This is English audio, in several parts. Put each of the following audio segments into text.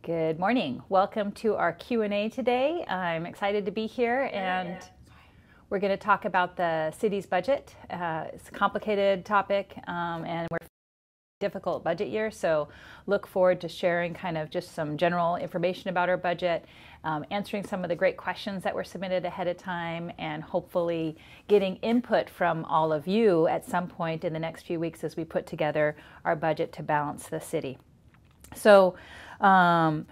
Good morning. Welcome to our Q&A today. I'm excited to be here, and we're going to talk about the city's budget. It's a complicated topic, and we're in a difficult budget year, so look forward to sharing kind of just some general information about our budget, answering some of the great questions that were submitted ahead of time, and hopefully getting input from all of you at some point in the next few weeks as we put together our budget to balance the city. So I'm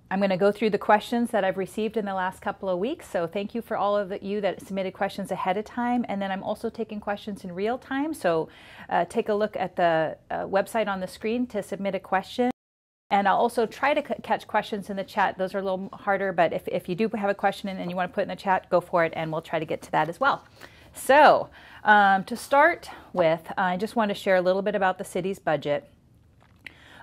going to go through the questions that I've received in the last couple of weeks. So thank you for all of you that submitted questions ahead of time. And then I'm also taking questions in real time. So take a look at the website on the screen to submit a question. And I'll also try to catch questions in the chat. Those are a little harder, but if you do have a question and you want to put it in the chat, go for it, and we'll try to get to that as well. So to start with, I just want to share a little bit about the city's budget.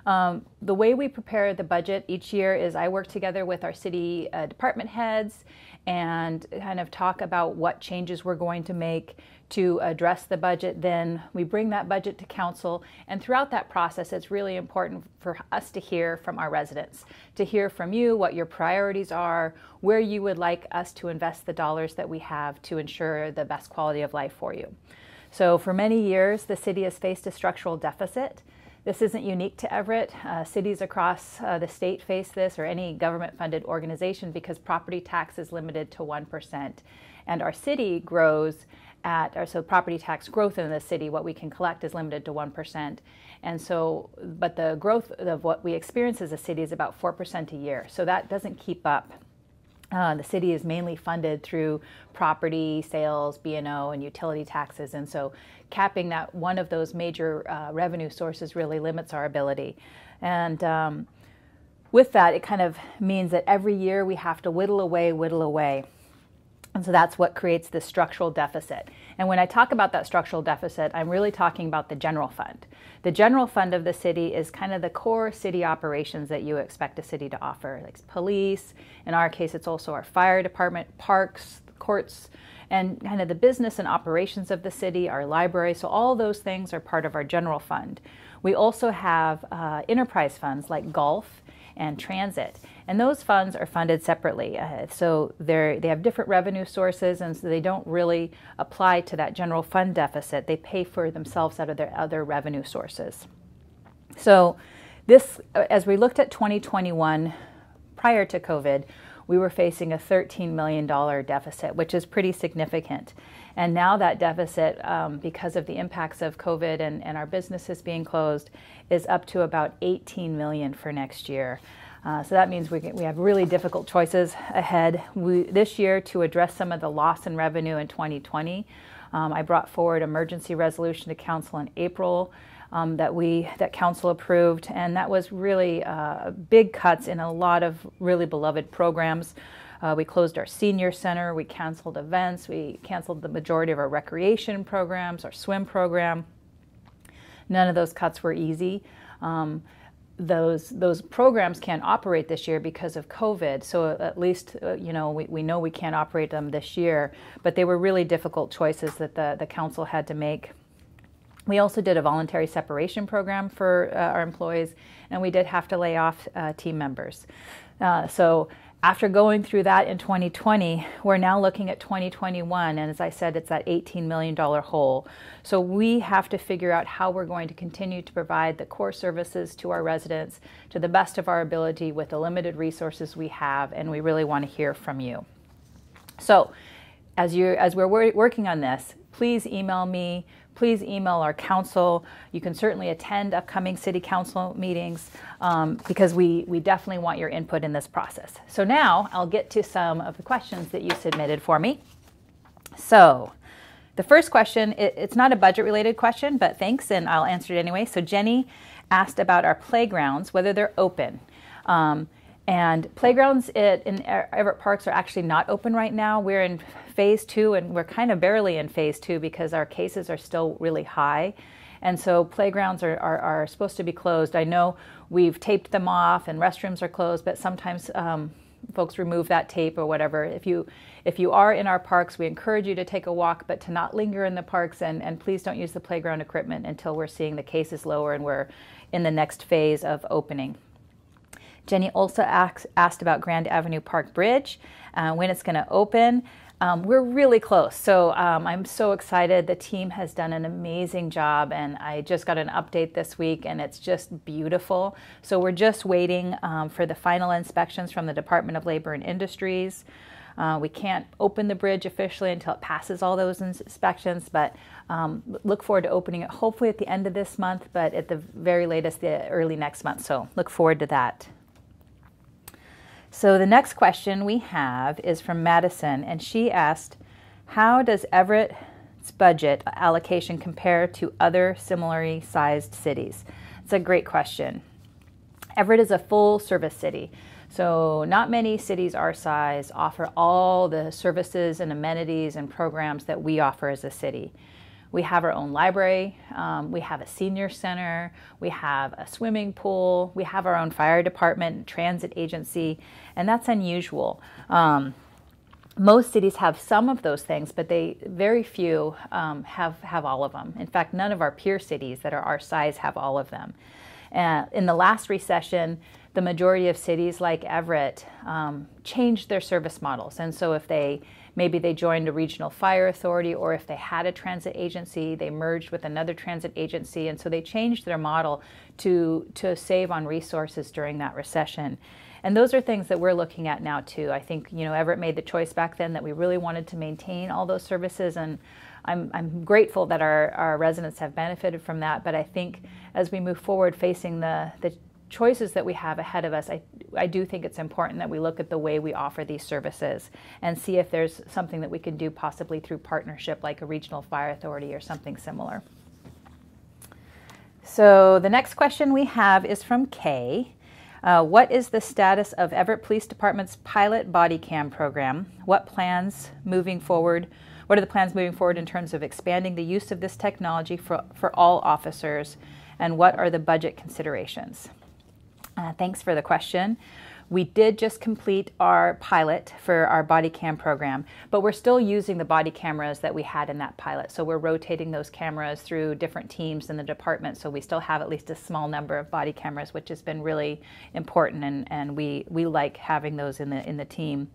The way we prepare the budget each year is I work together with our city department heads and kind of talk about what changes we're going to make to address the budget. Then we bring that budget to council, and throughout that process it's really important for us to hear from our residents, to hear from you what your priorities are, where you would like us to invest the dollars that we have to ensure the best quality of life for you. So for many years the city has faced a structural deficit. This isn't unique to Everett. Cities across the state face this, or any government-funded organization, because property tax is limited to 1%. And our city grows so property tax growth in the city, what we can collect, is limited to 1%. And so, but the growth of what we experience as a city is about 4% a year. So that doesn't keep up. The city is mainly funded through property sales, B&O, and utility taxes, and so capping that one of those major revenue sources really limits our ability. And with that, it kind of means that every year we have to whittle away. And so that's what creates this structural deficit. And when I talk about that structural deficit, I'm really talking about the general fund. The general fund of the city is kind of the core city operations that you expect a city to offer, like police. In our case, it's also our fire department, parks, courts, and kind of the business and operations of the city, our library. So all those things are part of our general fund. We also have enterprise funds like golf and transit, and those funds are funded separately. So they have different revenue sources, and so they don't really apply to that general fund deficit. They pay for themselves out of their other revenue sources. So this, as we looked at 2021, prior to COVID, we were facing a $13 million deficit, which is pretty significant. And now that deficit, because of the impacts of COVID and our businesses being closed, is up to about $18 million for next year. So that means we have really difficult choices ahead. This year, to address some of the loss in revenue in 2020, I brought forward emergency resolution to council in April that council approved, and that was really big cuts in a lot of really beloved programs. We closed our senior center, we canceled events, we canceled the majority of our recreation programs, our swim program. None of those cuts were easy. Those programs can't operate this year because of COVID, so at least we know we can't operate them this year, but they were really difficult choices that the council had to make. We also did a voluntary separation program for our employees, and we did have to lay off team members. So after going through that in 2020, we're now looking at 2021, and as I said, it's that $18 million hole. So we have to figure out how we're going to continue to provide the core services to our residents to the best of our ability with the limited resources we have, and we really want to hear from you. So as we're working on this, please email me. Please email our council. You can certainly attend upcoming city council meetings because we definitely want your input in this process. So now I'll get to some of the questions that you submitted for me. So the first question, it's not a budget related question, but thanks, and I'll answer it anyway. So Jenny asked about our playgrounds, whether they're open. And playgrounds in Everett Parks are actually not open right now. We're in phase 2, and we're kind of barely in phase 2 because our cases are still really high. And so playgrounds are supposed to be closed. I know we've taped them off and restrooms are closed, but sometimes folks remove that tape or whatever. If you are in our parks, we encourage you to take a walk, but to not linger in the parks, and please don't use the playground equipment until we're seeing the cases lower and we're in the next phase of opening. Jenny also asked about Grand Avenue Park Bridge, when it's going to open. We're really close, so I'm so excited. The team has done an amazing job, and I just got an update this week, and it's just beautiful. So we're just waiting for the final inspections from the Department of Labor and Industries. We can't open the bridge officially until it passes all those inspections, but look forward to opening it hopefully at the end of this month, but at the very latest, the early next month. So look forward to that. So the next question we have is from Madison, and she asked, how does Everett's budget allocation compare to other similarly sized cities? It's a great question. Everett is a full service city, so not many cities our size offer all the services and amenities and programs that we offer as a city. We have our own library, we have a senior center, we have a swimming pool, we have our own fire department, transit agency, and that's unusual. Most cities have some of those things, but very few have all of them. In fact, none of our peer cities that are our size have all of them. In the last recession, the majority of cities like Everett changed their service models, and so if maybe they joined a regional fire authority, or if they had a transit agency, they merged with another transit agency, and so they changed their model to save on resources during that recession. And those are things that we're looking at now too. I think, Everett made the choice back then that we really wanted to maintain all those services, and I'm grateful that our residents have benefited from that. But I think as we move forward facing the choices that we have ahead of us, I do think it's important that we look at the way we offer these services and see if there's something that we can do possibly through partnership, like a regional fire authority or something similar. So the next question we have is from Kay. What is the status of Everett Police Department's pilot body cam program? What are the plans moving forward in terms of expanding the use of this technology for all officers, and what are the budget considerations? Thanks for the question. We did just complete our pilot for our body cam program, but we're still using the body cameras that we had in that pilot. So we're rotating those cameras through different teams in the department, so we still have at least a small number of body cameras, which has been really important, and we like having those in the team.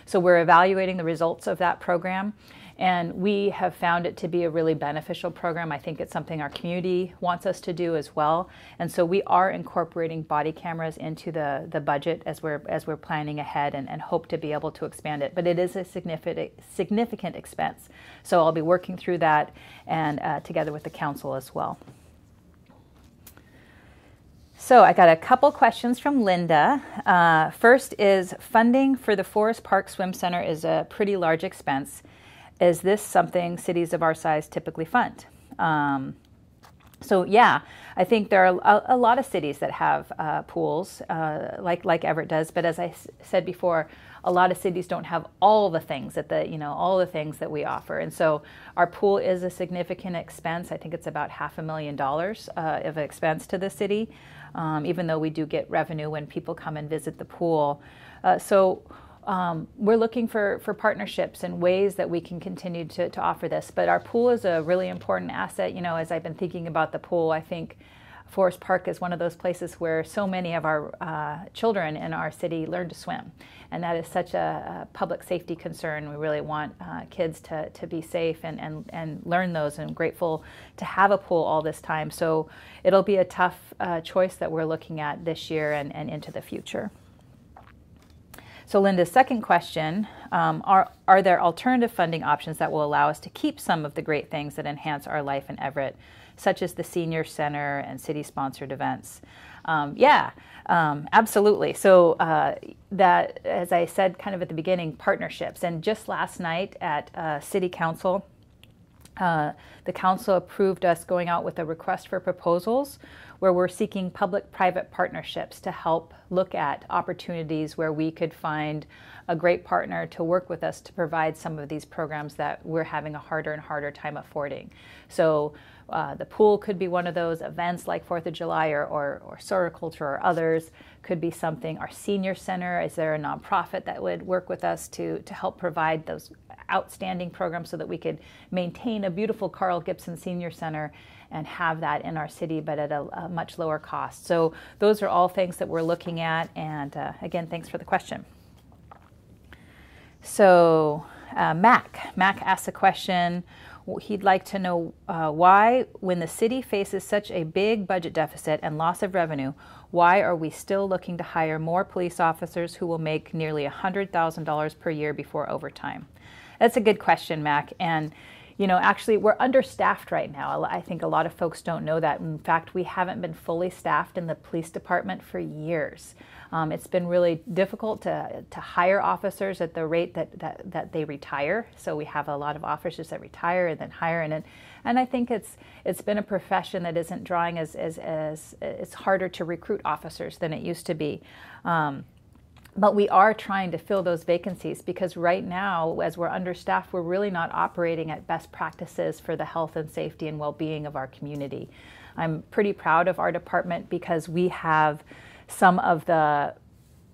So we're evaluating the results of that program, and we have found it to be a really beneficial program. I think it's something our community wants us to do as well. And so we are incorporating body cameras into the budget as we're planning ahead, and hope to be able to expand it. But it is a significant expense. So I'll be working through that and together with the council as well. So I got a couple questions from Linda. First is, funding for the Forest Park Swim Center is a pretty large expense. Is this something cities of our size typically fund? So yeah, I think there are a lot of cities that have pools like Everett does, but as I said before, a lot of cities don't have all the things all the things that we offer. And so our pool is a significant expense. I think it's about $500,000 of expense to the city, even though we do get revenue when people come and visit the pool. We're looking for partnerships and ways that we can continue to offer this. But our pool is a really important asset. As I've been thinking about the pool, I think Forest Park is one of those places where so many of our children in our city learn to swim. And that is such a public safety concern. We really want kids to be safe and learn those, and grateful to have a pool all this time. So it'll be a tough choice that we're looking at this year and into the future. So Linda's second question, are there alternative funding options that will allow us to keep some of the great things that enhance our life in Everett, such as the senior center and city-sponsored events? Absolutely. So that, as I said kind of at the beginning, partnerships. And just last night at City Council, the council approved us going out with a request for proposals where we're seeking public-private partnerships to help look at opportunities where we could find a great partner to work with us to provide some of these programs that we're having a harder and harder time affording. So the pool could be one of those events, like 4th of July or Soriculture or others could be something. Our senior center, is there a nonprofit that would work with us to help provide those outstanding program so that we could maintain a beautiful Carl Gibson Senior Center and have that in our city, but at a much lower cost. So those are all things that we're looking at. And again, thanks for the question. So Mac asked a question. He'd like to know why, when the city faces such a big budget deficit and loss of revenue, why are we still looking to hire more police officers who will make nearly $100,000 per year before overtime? That's a good question, Mac. And actually, we're understaffed right now. I think a lot of folks don't know that. In fact, we haven't been fully staffed in the police department for years. It's been really difficult to hire officers at the rate that they retire. So we have a lot of officers that retire and then hire, and I think it's been a profession that isn't drawing as it's harder to recruit officers than it used to be. But we are trying to fill those vacancies because right now, as we're understaffed, we're really not operating at best practices for the health and safety and well-being of our community. I'm pretty proud of our department because we have some of the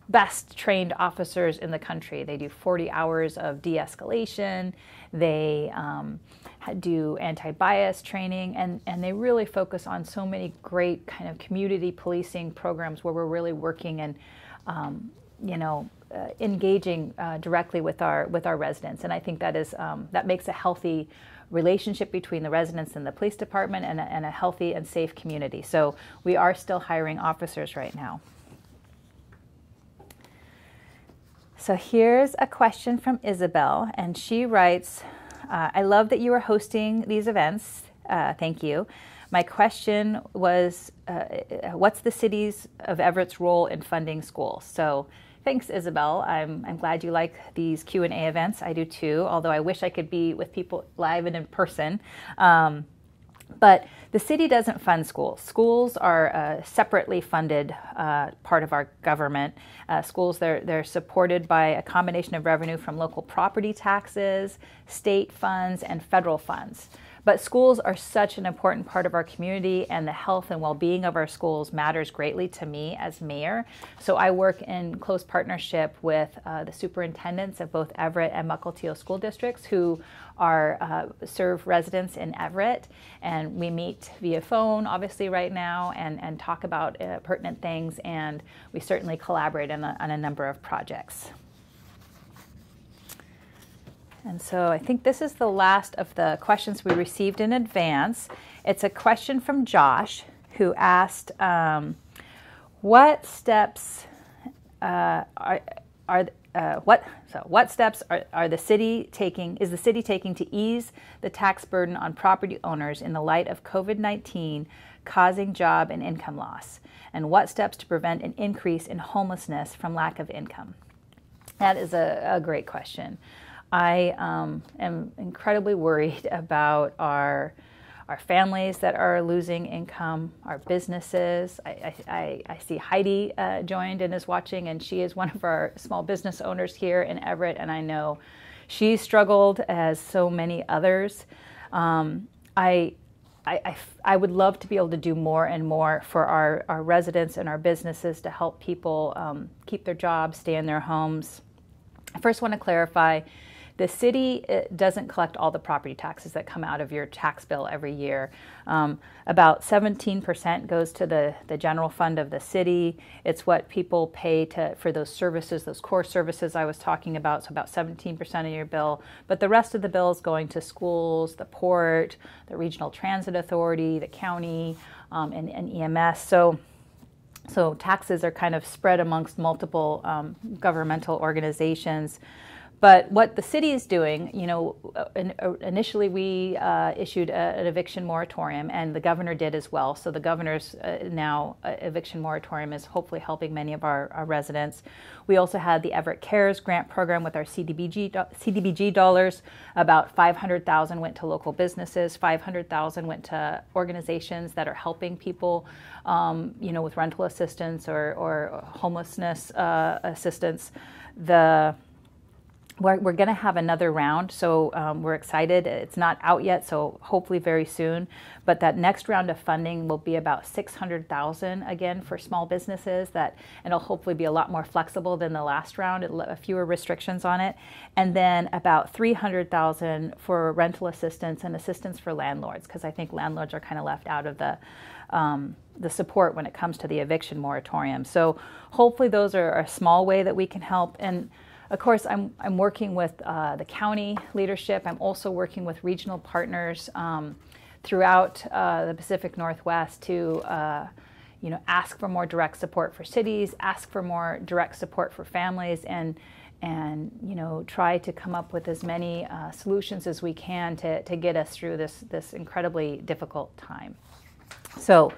best trained officers in the country. They do 40 hours of de-escalation. They do anti-bias training, and they really focus on so many great kind of community policing programs where we're really working and engaging directly with our residents. And I think that makes a healthy relationship between the residents and the police department and a healthy and safe community. So we are still hiring officers right now. So here's a question from Isabel, and she writes, I love that you are hosting these events. Thank you. My question was, what's the city's of Everett's role in funding schools? So thanks, Isabel. I'm glad you like these Q&A events. I do too, although I wish I could be with people live and in person. But the city doesn't fund schools. Schools are a separately funded part of our government. Schools, they're supported by a combination of revenue from local property taxes, state funds, and federal funds. But schools are such an important part of our community, and the health and well-being of our schools matters greatly to me as mayor. So I work in close partnership with the superintendents of both Everett and Mukilteo school districts who serve residents in Everett. And we meet via phone, obviously, right now, and talk about pertinent things. And we certainly collaborate on a number of projects. And so I think this is the last of the questions we received in advance. It's a question from Josh, who asked, what steps what steps are the city taking? Is the city taking to ease the tax burden on property owners in the light of COVID-19 causing job and income loss? And what steps to prevent an increase in homelessness from lack of income? That is a great question. I am incredibly worried about our families that are losing income, our businesses. I see Heidi joined and is watching, and she is one of our small business owners here in Everett, and I know she struggled as so many others. I would love to be able to do more and more for our residents and our businesses to help people keep their jobs, stay in their homes. I first want to clarify, the city doesn't collect all the property taxes that come out of your tax bill every year. About 17% goes to the general fund of the city. It's what people pay for those services, those core services I was talking about, so about 17% of your bill. But the rest of the bill is going to schools, the port, the regional transit authority, the county, and EMS. So taxes are kind of spread amongst multiple governmental organizations. But what the city is doing, initially we issued an eviction moratorium, and the governor did as well. So the governor's now eviction moratorium is hopefully helping many of our residents. We also had the Everett Cares grant program with our CDBG dollars. About $500,000 went to local businesses, $500,000 went to organizations that are helping people, with rental assistance or homelessness assistance. we're going to have another round, so we're excited. It's not out yet, so hopefully very soon. But that next round of funding will be about $600,000 again for small businesses. And it'll hopefully be a lot more flexible than the last round. Fewer restrictions on it, and then about $300,000 for rental assistance and assistance for landlords, because I think landlords are kind of left out of the support when it comes to the eviction moratorium. So hopefully those are a small way that we can help. And of course, I'm working with the county leadership. I'm also working with regional partners throughout the Pacific Northwest to ask for more direct support for cities, ask for more direct support for families, and try to come up with as many solutions as we can to get us through this incredibly difficult time. So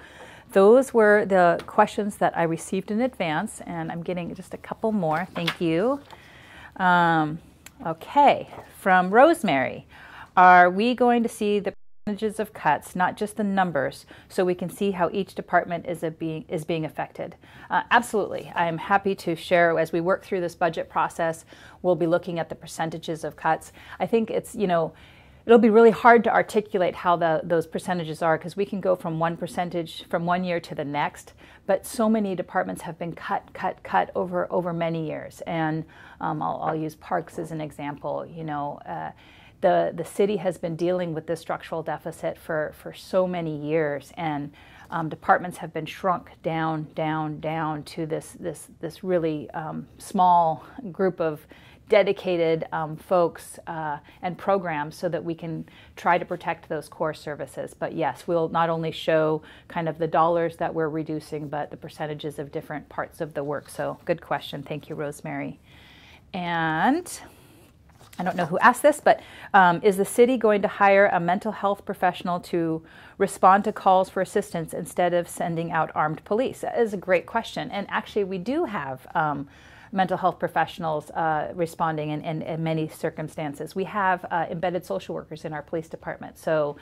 those were the questions that I received in advance, and I'm getting just a couple more. Thank you. Okay, from Rosemary, are we going to see the percentages of cuts, not just the numbers, so we can see how each department is being affected? Absolutely. I'm happy to share as we work through this budget process. We'll be looking at the percentages of cuts. I think it's, it'll be really hard to articulate how those percentages are, because we can go from one percentage from one year to the next, but so many departments have been cut over many years. And I'll use parks as an example. The city has been dealing with this structural deficit for so many years, and departments have been shrunk down to this really small group of dedicated folks and programs, so that we can try to protect those core services. But yes, we'll not only show kind of the dollars that we're reducing, but the percentages of different parts of the work. So good question. Thank you, Rosemary. And I don't know who asked this, but is the city going to hire a mental health professional to respond to calls for assistance instead of sending out armed police? That is a great question. And actually, we do have mental health professionals responding in many circumstances. We have embedded social workers in our police department. So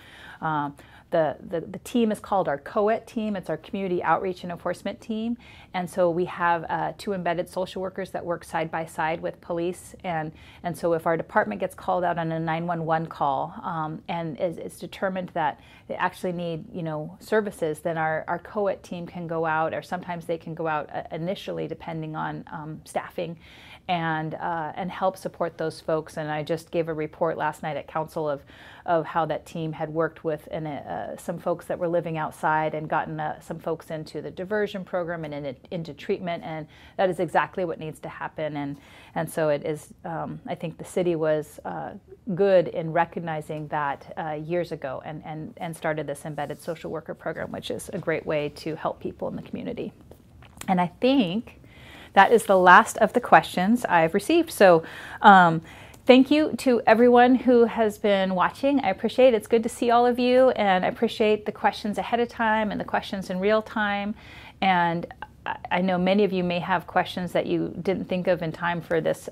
the team is called our COET team. It's our Community Outreach and Enforcement team. And so we have 2 embedded social workers that work side by side with police. And so if our department gets called out on a 911 call and it's determined that they actually need services, then our COET team can go out, or sometimes they can go out initially depending on staffing, and help support those folks. And I just gave a report last night at council of how that team had worked with some folks that were living outside and gotten some folks into the diversion program and into treatment, and that is exactly what needs to happen. And so it is, I think the city was good in recognizing that years ago and started this embedded social worker program, which is a great way to help people in the community. And I think that is the last of the questions I've received. So thank you to everyone who has been watching. I appreciate it. It's good to see all of you, and I appreciate the questions ahead of time and the questions in real time. And I know many of you may have questions that you didn't think of in time for this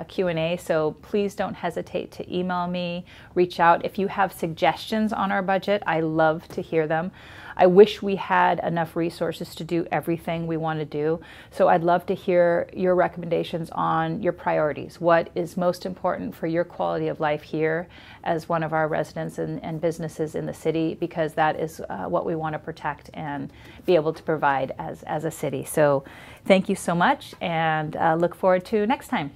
Q&A, so please don't hesitate to email me, reach out. If you have suggestions on our budget, I love to hear them. I wish we had enough resources to do everything we want to do, so I'd love to hear your recommendations on your priorities. What is most important for your quality of life here as one of our residents and businesses in the city, because that is what we want to protect and be able to provide as a city. So thank you so much, and look forward to next time.